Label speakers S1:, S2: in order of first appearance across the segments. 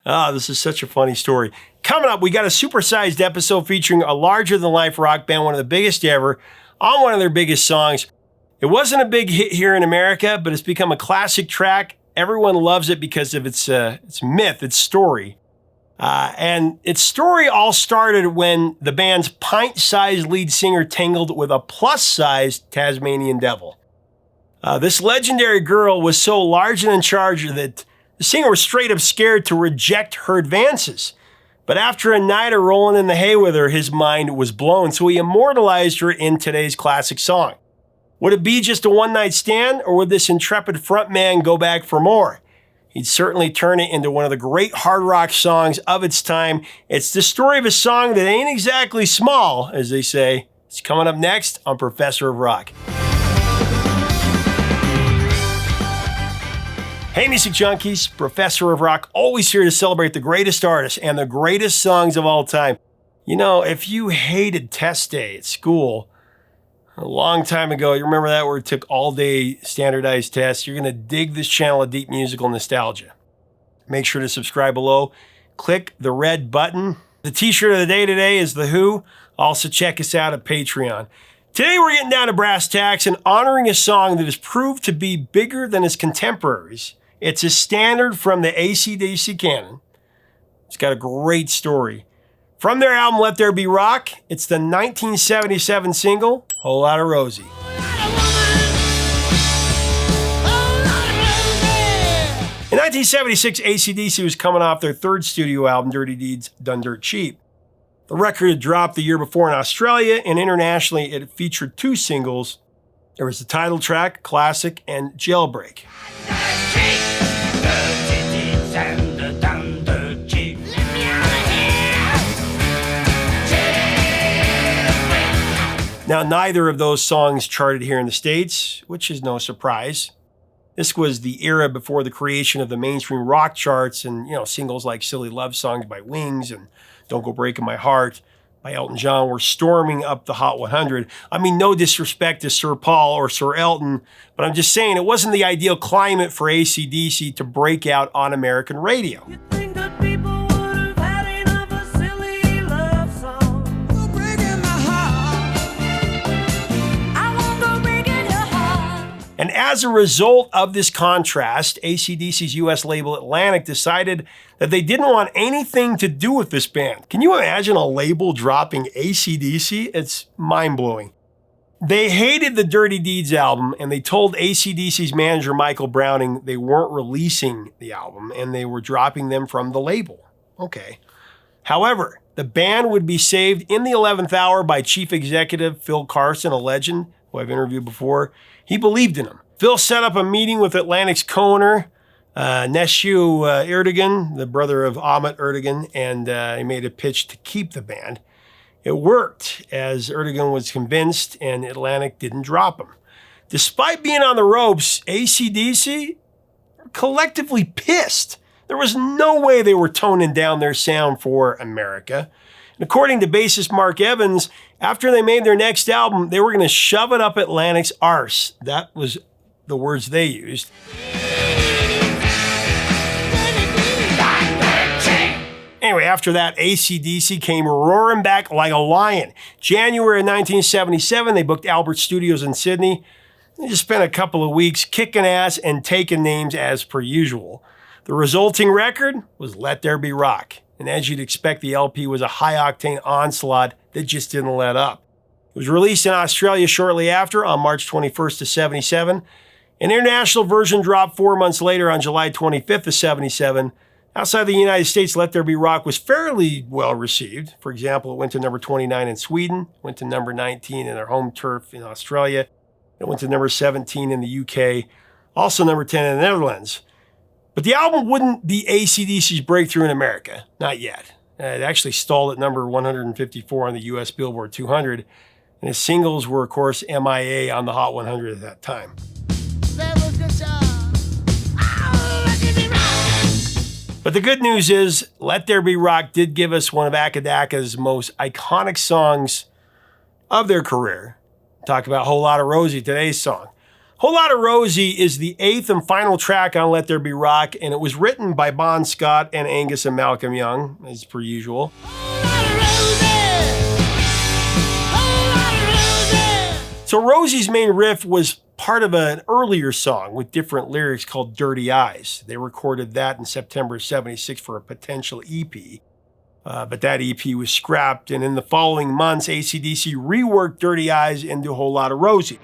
S1: Oh, this is such a funny story. Coming up, we got a supersized episode featuring a larger-than-life rock band, one of the biggest ever, on one of their biggest songs. It wasn't a big hit here in America, but it's become a classic track. Everyone loves it because of its myth, its story. And its story all started when the band's pint-sized lead singer tangled with a plus-sized Tasmanian devil. This legendary girl was so large and in charge that the singer was straight up scared to reject her advances. But after a night of rolling in the hay with her, his mind was blown, so he immortalized her in today's classic song. Would it be just a one-night stand, or would this intrepid frontman go back for more? He'd certainly turn it into one of the great hard rock songs of its time. It's the story of a song that ain't exactly small, as they say. It's coming up next on Professor of Rock. Hey, music junkies, Professor of Rock, always here to celebrate the greatest artists and the greatest songs of all time. You know, if you hated test day at school a long time ago, you remember that where it took all day standardized tests, you're going to dig this channel of deep musical nostalgia. Make sure to subscribe below. Click the red button. The t-shirt of the day today is The Who. Also check us out at Patreon. Today we're getting down to brass tacks and honoring a song that has proved to be bigger than its contemporaries. It's a standard from the acdc canon. It's got a great story. From their album Let There Be Rock, it's the 1977 single, Whole Lotta Rosie. In 1976, acdc was coming off their third studio album, Dirty Deeds Done Dirt Cheap. The record had dropped the year before in Australia, and internationally it featured two singles. There was the title track, Classic, and Jailbreak. Now, neither of those songs charted here in the States, which is no surprise. This was the era before the creation of the mainstream rock charts, and singles like Silly Love Songs by Wings and Don't Go Breaking My Heart by Elton John were storming up the Hot 100. I mean, no disrespect to Sir Paul or Sir Elton, but I'm just saying it wasn't the ideal climate for acdc to break out on American radio. And as a result of this contrast, acdc's US label Atlantic decided that they didn't want anything to do with this band. Can you imagine a label dropping acdc? It's mind-blowing. They hated the Dirty Deeds album, and they told acdc's manager Michael Browning they weren't releasing the album and they were dropping them from the label. Okay. However, the band would be saved in the 11th hour by chief executive Phil Carson, a legend who I've interviewed before. He believed in him. Phil set up a meeting with Atlantic's co-owner, Neshu Erdogan, the brother of Ahmet Erdogan, and he made a pitch to keep the band. It worked, as Erdogan was convinced, and Atlantic didn't drop him. Despite being on the ropes, acdc were collectively pissed. There was no way they were toning down their sound for America. And according to bassist Mark Evans, after they made their next album, they were going to shove it up Atlantic's arse. That was the words they used. Anyway, after that, acdc came roaring back like a lion. January of 1977, they booked Albert Studios in Sydney. They just spent a couple of weeks kicking ass and taking names as per usual. The resulting record was Let There Be Rock. And as you'd expect, the LP was a high-octane onslaught that just didn't let up. It was released in Australia shortly after, on March 21st of 77. An international version dropped 4 months later on July 25th of 77. Outside the United States, Let There Be Rock was fairly well received. For example, it went to number 29 in Sweden, went to number 19 in their home turf in Australia. It went to number 17 in the UK, also number 10 in the Netherlands. But the album wouldn't be acdc's breakthrough in America. Not yet. It actually stalled at number 154 on the US Billboard 200. And his singles were, of course, MIA on the Hot 100 at that time. But the good news is, Let There Be Rock did give us one of Akadaka's most iconic songs of their career. Talk about Whole Lotta Rosie, today's song. Whole Lotta Rosie is the 8th and final track on Let There Be Rock, and it was written by Bon Scott and Angus and Malcolm Young, as per usual. So Rosie's main riff was part of an earlier song with different lyrics called Dirty Eyes. They recorded that in September '76 for a potential EP. But that EP was scrapped, and in the following months, AC/DC reworked Dirty Eyes into Whole Lotta Rosie.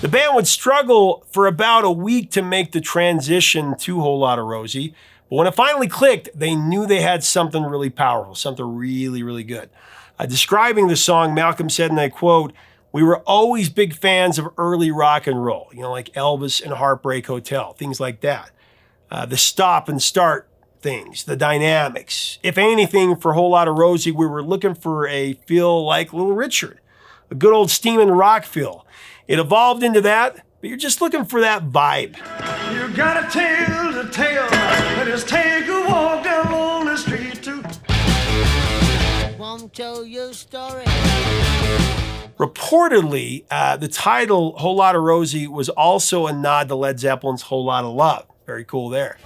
S1: The band would struggle for about a week to make the transition to Whole Lotta Rosie, but when it finally clicked, they knew they had something really powerful, something really, really good. Describing the song, Malcolm said, and I quote, "We were always big fans of early rock and roll, like Elvis and Heartbreak Hotel, things like that. The stop and start things, the dynamics. If anything, for Whole Lotta Rosie, we were looking for a feel like Little Richard, a good old steaming rock feel. It evolved into that, but you're just looking for that vibe."
S2: You gotta tell the tale, but just take a walk down the street too. Won't tell your story.
S1: Reportedly, the title Whole Lotta Rosie was also a nod to Led Zeppelin's Whole Lotta Love. Very cool there.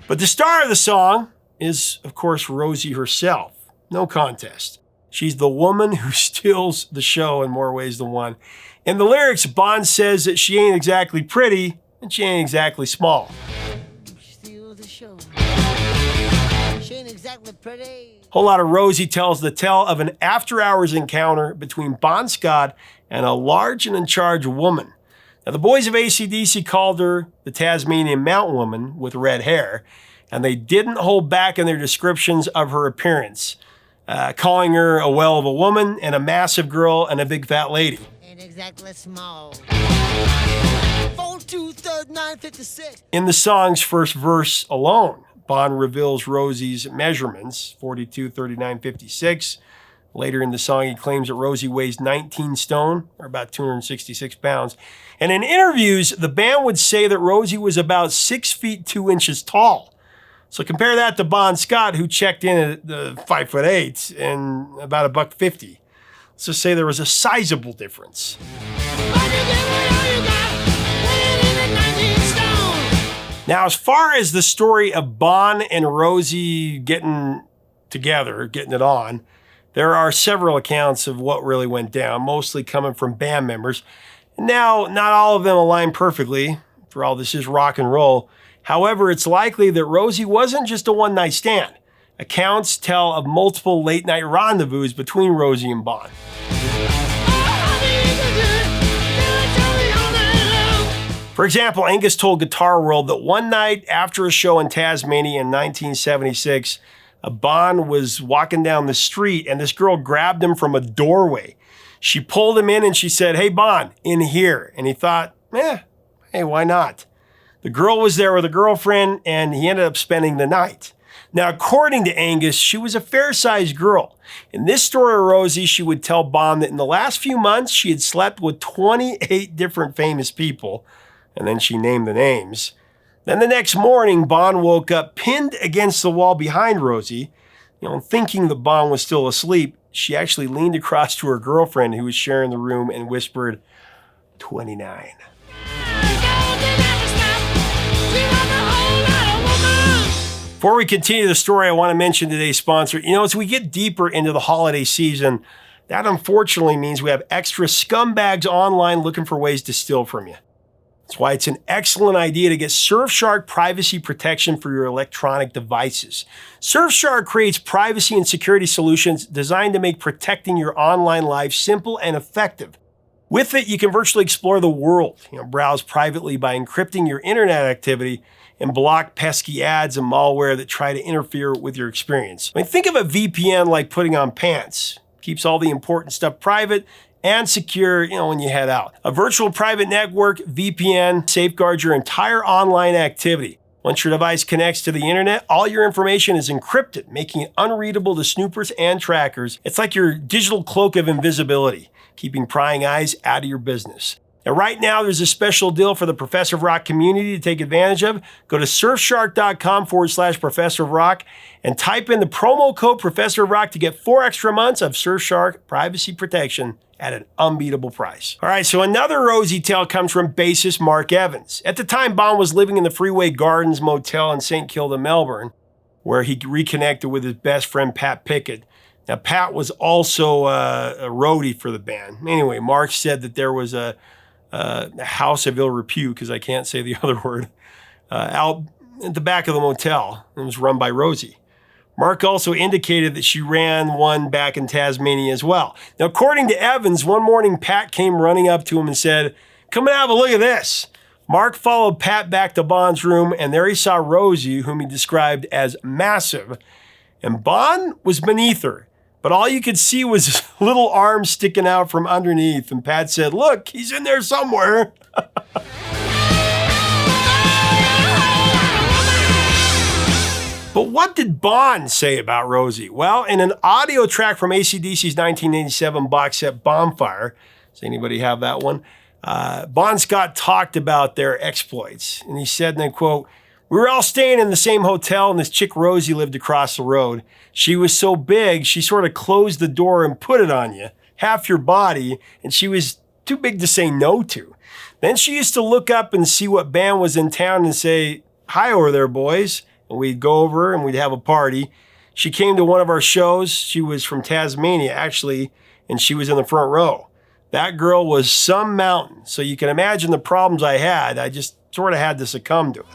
S1: But the star of the song is, of course, Rosie herself. No contest. She's the woman who steals the show in more ways than one. In the lyrics, Bon says that she ain't exactly pretty and she ain't exactly small.
S2: Steal the show. She ain't exactly pretty.
S1: Whole Lotta Rosie tells the tale of an after-hours encounter between Bon Scott and a large and in-charge woman. Now, the boys of AC/DC called her the Tasmanian Mountain Woman with red hair, and they didn't hold back in their descriptions of her appearance, calling her a whale of a woman and a massive girl and a big fat lady.
S2: Ain't exactly small. 4-2-3-9-56.
S1: In the song's first verse alone, Bon reveals Rosie's measurements, 42, 39, 56. Later in the song, he claims that Rosie weighs 19 stone, or about 266 pounds. And in interviews, the band would say that Rosie was about 6 feet 2 inches tall. So compare that to Bon Scott, who checked in at 5'8" and about $150. Let's just say there was a sizable difference. Now, as far as the story of Bon and Rosie getting together, getting it on, there are several accounts of what really went down, mostly coming from band members. Now, not all of them align perfectly. For all this is rock and roll. However, it's likely that Rosie wasn't just a one-night stand. Accounts tell of multiple late-night rendezvous between Rosie and Bon. For example, Angus told Guitar World that one night after a show in Tasmania in 1976, Bon was walking down the street and this girl grabbed him from a doorway. She pulled him in and she said, "Hey, Bon, in here." And he thought, hey, why not? The girl was there with a girlfriend and he ended up spending the night. Now, according to Angus, she was a fair-sized girl. In this story of Rosie, she would tell Bon that in the last few months, she had slept with 28 different famous people, and then she named the names. Then the next morning, Bon woke up pinned against the wall behind Rosie. Thinking that Bon was still asleep, she actually leaned across to her girlfriend who was sharing the room and whispered, 29. Before we continue the story, I want to mention today's sponsor. As we get deeper into the holiday season, that unfortunately means we have extra scumbags online looking for ways to steal from you. That's why it's an excellent idea to get Surfshark privacy protection for your electronic devices. Surfshark creates privacy and security solutions designed to make protecting your online life simple and effective. With it, you can virtually explore the world, browse privately by encrypting your internet activity and block pesky ads and malware that try to interfere with your experience. Think of a VPN like putting on pants. Keeps all the important stuff private and secure, when you head out. A virtual private network, VPN, safeguards your entire online activity. Once your device connects to the internet, all your information is encrypted, making it unreadable to snoopers and trackers. It's like your digital cloak of invisibility, keeping prying eyes out of your business. Now, right now, there's a special deal for the Professor of Rock community to take advantage of. Go to surfshark.com/Professor of Rock and type in the promo code Professor of Rock to get 4 extra months of Surfshark privacy protection at an unbeatable price. All right, so another Rosie tale comes from bassist Mark Evans. At the time, Bon was living in the Freeway Gardens Motel in St. Kilda, Melbourne, where he reconnected with his best friend, Pat Pickett. Now, Pat was also a roadie for the band. Anyway, Mark said that there was a house of ill repute, because I can't say the other word, out at the back of the motel. It was run by Rosie. Mark also indicated that she ran one back in Tasmania as well. Now, according to Evans, one morning Pat came running up to him and said, "Come and have a look at this." Mark followed Pat back to Bon's room, and there he saw Rosie, whom he described as massive. And Bon was beneath her, but all you could see was his little arm sticking out from underneath. And Pat said, "Look, he's in there somewhere." But what did Bon say about Rosie? Well, in an audio track from AC/DC's 1987 box set Bonfire, does anybody have that one? Bon Scott talked about their exploits. And he said, and I quote, "We were all staying in the same hotel, and this chick Rosie lived across the road. She was so big, she sort of closed the door and put it on you, half your body, and she was too big to say no to. Then she used to look up and see what band was in town and say, 'Hi over there, boys.' And we'd go over and we'd have a party. She came to one of our shows. She was from Tasmania, actually, and she was in the front row. That girl was some mountain. So you can imagine the problems I had. I just sort of had to succumb to it."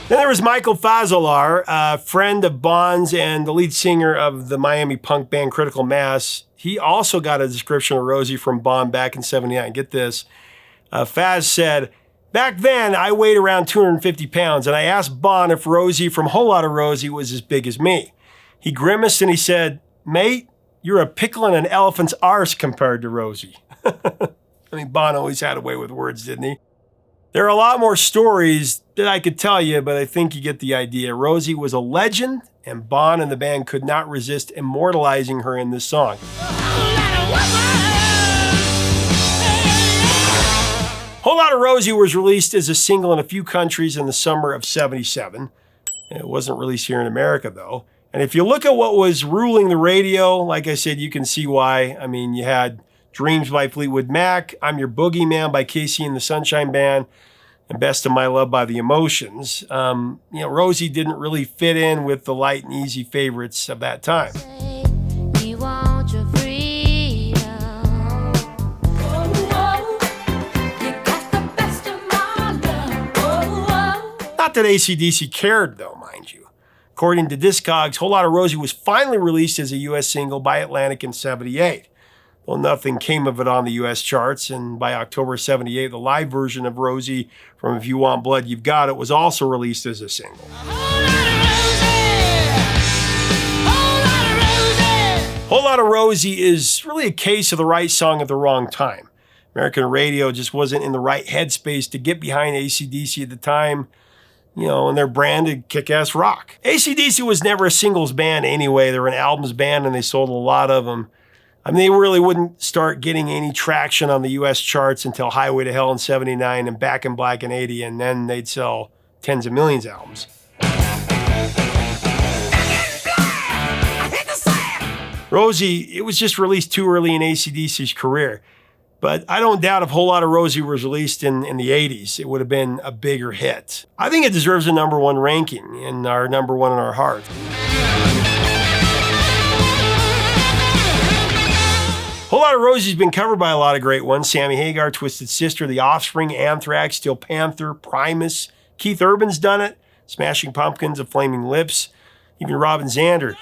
S1: Then there was Michael Fazolar, a friend of Bon's and the lead singer of the Miami punk band Critical Mass. He also got a description of Rosie from Bon back in '79. Get this. Faz said, "Back then, I weighed around 250 pounds, and I asked Bon if Rosie from Whole Lotta Rosie was as big as me. He grimaced and he said, 'Mate, you're a pickle in an elephant's arse compared to Rosie.'" I mean, Bon always had a way with words, didn't he? There are a lot more stories that I could tell you, but I think you get the idea. Rosie was a legend, and Bon and the band could not resist immortalizing her in this song. Whole Lotta Rosie was released as a single in a few countries in the summer of '77. It wasn't released here in America, though. And if you look at what was ruling the radio, like I said, you can see why. I mean, you had Dreams by Fleetwood Mac, I'm Your Boogeyman by Casey and the Sunshine Band, and Best of My Love by The Emotions. Rosie didn't really fit in with the light and easy favorites of that time. Not that AC/DC cared, though, mind you. According to Discogs, Whole Lotta Rosie was finally released as a U.S. single by Atlantic in '78. Well, nothing came of it on the U.S. charts, and by October '78, the live version of Rosie from If You Want Blood, You've Got It was also released as a single. Whole Lotta Rosie is really a case of the right song at the wrong time. American radio just wasn't in the right headspace to get behind AC/DC at the time, and their branded kick-ass rock. AC/DC was never a singles band anyway. They were an albums band, and they sold a lot of them. I mean, they really wouldn't start getting any traction on the U.S. charts until Highway to Hell in '79 and Back in Black in '80, and then they'd sell tens of millions of albums. Rosie, it was just released too early in AC/DC's career. But I don't doubt if Whole Lotta Rosie was released in the 80s, it would have been a bigger hit. I think it deserves a #1 ranking and our #1 in our heart. Whole Lotta Rosie's been covered by a lot of great ones. Sammy Hagar, Twisted Sister, The Offspring, Anthrax, Steel Panther, Primus. Keith Urban's done it. Smashing Pumpkins, The Flaming Lips, even Robin Zander.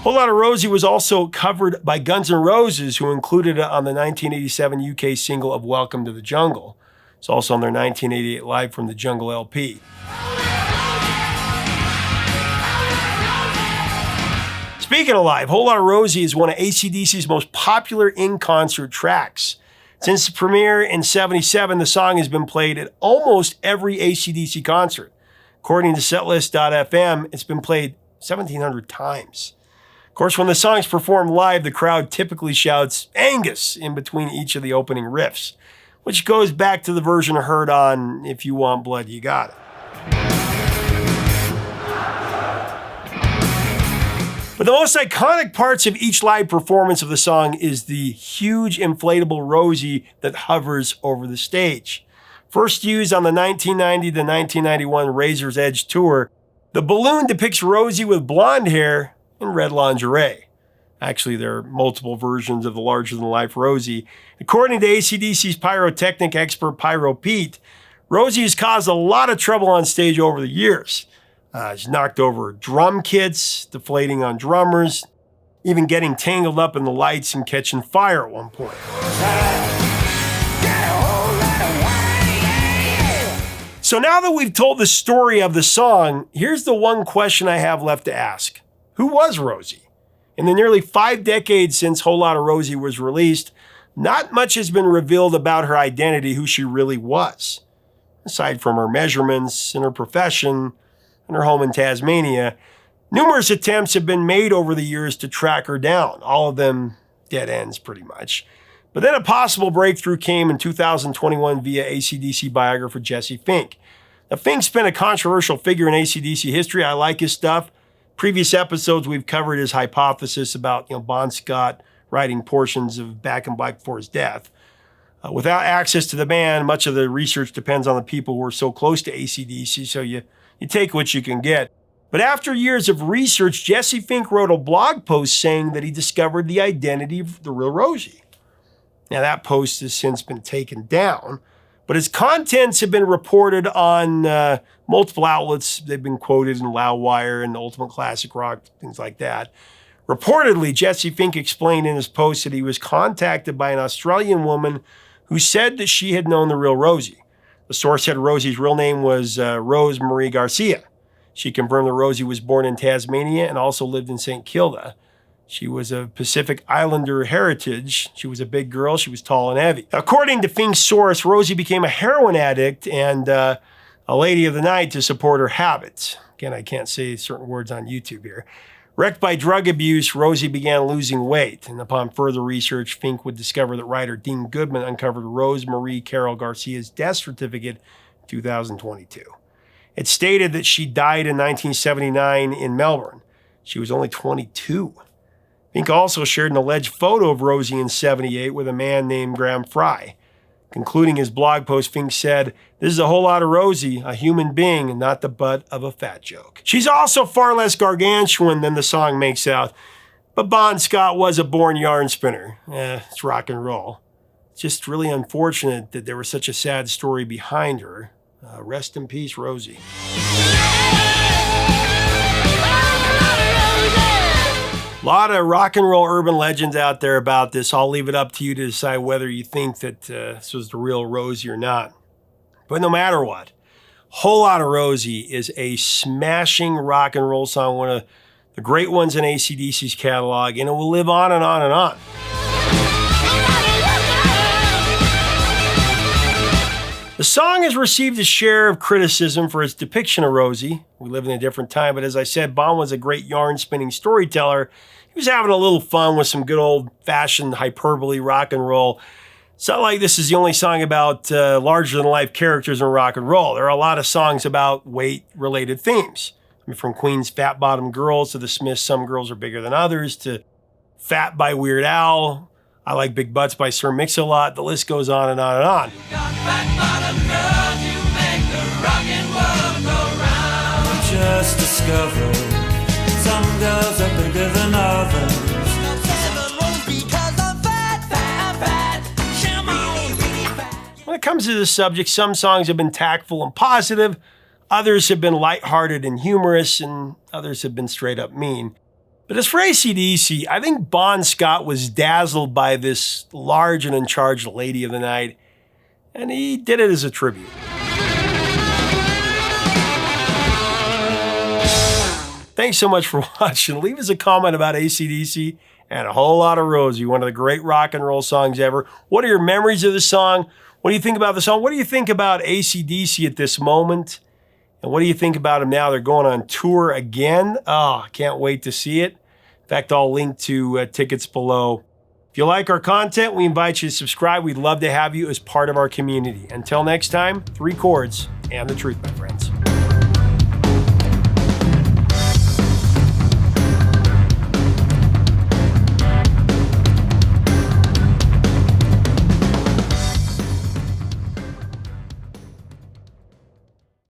S1: Whole Lotta Rosie was also covered by Guns N' Roses, who included it on the 1987 UK single of Welcome to the Jungle. It's also on their 1988 Live from the Jungle LP. Speaking of live, Whole Lotta Rosie is one of AC/DC's most popular in-concert tracks. Since the premiere in '77, the song has been played at almost every AC/DC concert. According to setlist.fm, it's been played 1,700 times. Of course, when the song's performed live, the crowd typically shouts Angus in between each of the opening riffs, which goes back to the version heard on If You Want Blood, You Got It. But the most iconic parts of each live performance of the song is the huge inflatable Rosie that hovers over the stage. First used on the 1990 to 1991 Razor's Edge tour, the balloon depicts Rosie with blonde hair and red lingerie. Actually, there are multiple versions of the larger-than-life Rosie. According to AC/DC's pyrotechnic expert Pyro Pete, Rosie has caused a lot of trouble on stage over the years. She's knocked over drum kits, deflating on drummers, even getting tangled up in the lights and catching fire at one point. So now that we've told the story of the song, here's the one question I have left to ask. Who was Rosie? In the nearly 5 decades since Whole Lotta Rosie was released, not much has been revealed about her identity, who she really was. Aside from her measurements and her profession, in her home in Tasmania, numerous attempts have been made over the years to track her down, all of them dead ends pretty much. But then a possible breakthrough came in 2021 via AC/DC biographer Jesse Fink. Now, Fink's been a controversial figure in AC/DC history. I like his stuff. Previous episodes, we've covered his hypothesis about Bon Scott writing portions of Back in Black before his death. Without access to the band, much of the research depends on the people who are so close to AC/DC, so you take what you can get. But after years of research, Jesse Fink wrote a blog post saying that he discovered the identity of the real Rosie. Now, that post has since been taken down, but its contents have been reported on multiple outlets. They've been quoted in Loudwire and Ultimate Classic Rock, things like that. Reportedly, Jesse Fink explained in his post that he was contacted by an Australian woman who said that she had known the real Rosie. The source said Rosie's real name was Rose Marie Garcia. She confirmed that Rosie was born in Tasmania and also lived in St. Kilda. She was of Pacific Islander heritage. She was a big girl. She was tall and heavy. According to Fink's source, Rosie became a heroin addict and a lady of the night to support her habits. Again, I can't say certain words on YouTube here. Wrecked by drug abuse, Rosie began losing weight, and upon further research, Fink would discover that writer Dean Goodman uncovered Rose Marie Carol Garcia's death certificate in 2022. It stated that she died in 1979 in Melbourne. She was only 22. Fink also shared an alleged photo of Rosie in '78 with a man named Graham Fry. Concluding his blog post, Fink said, "This is a whole lot of Rosie, a human being, and not the butt of a fat joke." She's also far less gargantuan than the song makes out, but Bon Scott was a born yarn spinner. It's rock and roll. It's just really unfortunate that there was such a sad story behind her. Rest in peace, Rosie. A lot of rock and roll urban legends out there about this. I'll leave it up to you to decide whether you think that this was the real Rosie or not. But no matter what, Whole Lotta Rosie is a smashing rock and roll song, one of the great ones in AC/DC's catalog, and it will live on and on and on. The song has received a share of criticism for its depiction of Rosie. We live in a different time, but as I said, Bon was a great yarn-spinning storyteller. He was having a little fun with some good old-fashioned hyperbole rock and roll. It's not like this is the only song about larger-than-life characters in rock and roll. There are a lot of songs about weight-related themes. I mean, from Queen's Fat Bottom Girls to the Smiths' Some Girls Are Bigger Than Others to Fat by Weird Al, I Like Big Butts by Sir Mix-a-Lot. The list goes on and on and on.
S2: Just discovered some girls are bigger than others.
S1: When it comes to this subject, some songs have been tactful and positive, others have been lighthearted and humorous, and others have been straight up mean. But as for AC/DC, I think Bon Scott was dazzled by this large and in charge lady of the night, and he did it as a tribute. Thanks so much for watching. Leave us a comment about AC/DC and A Whole Lotta Rosie, one of the great rock and roll songs ever. What are your memories of the song? What do you think about the song? What do you think about AC/DC at this moment? And what do you think about them now? They're going on tour again. Oh, I can't wait to see it. In fact, I'll link to tickets below. If you like our content, we invite you to subscribe. We'd love to have you as part of our community. Until next time, 3 chords and the truth, my friends.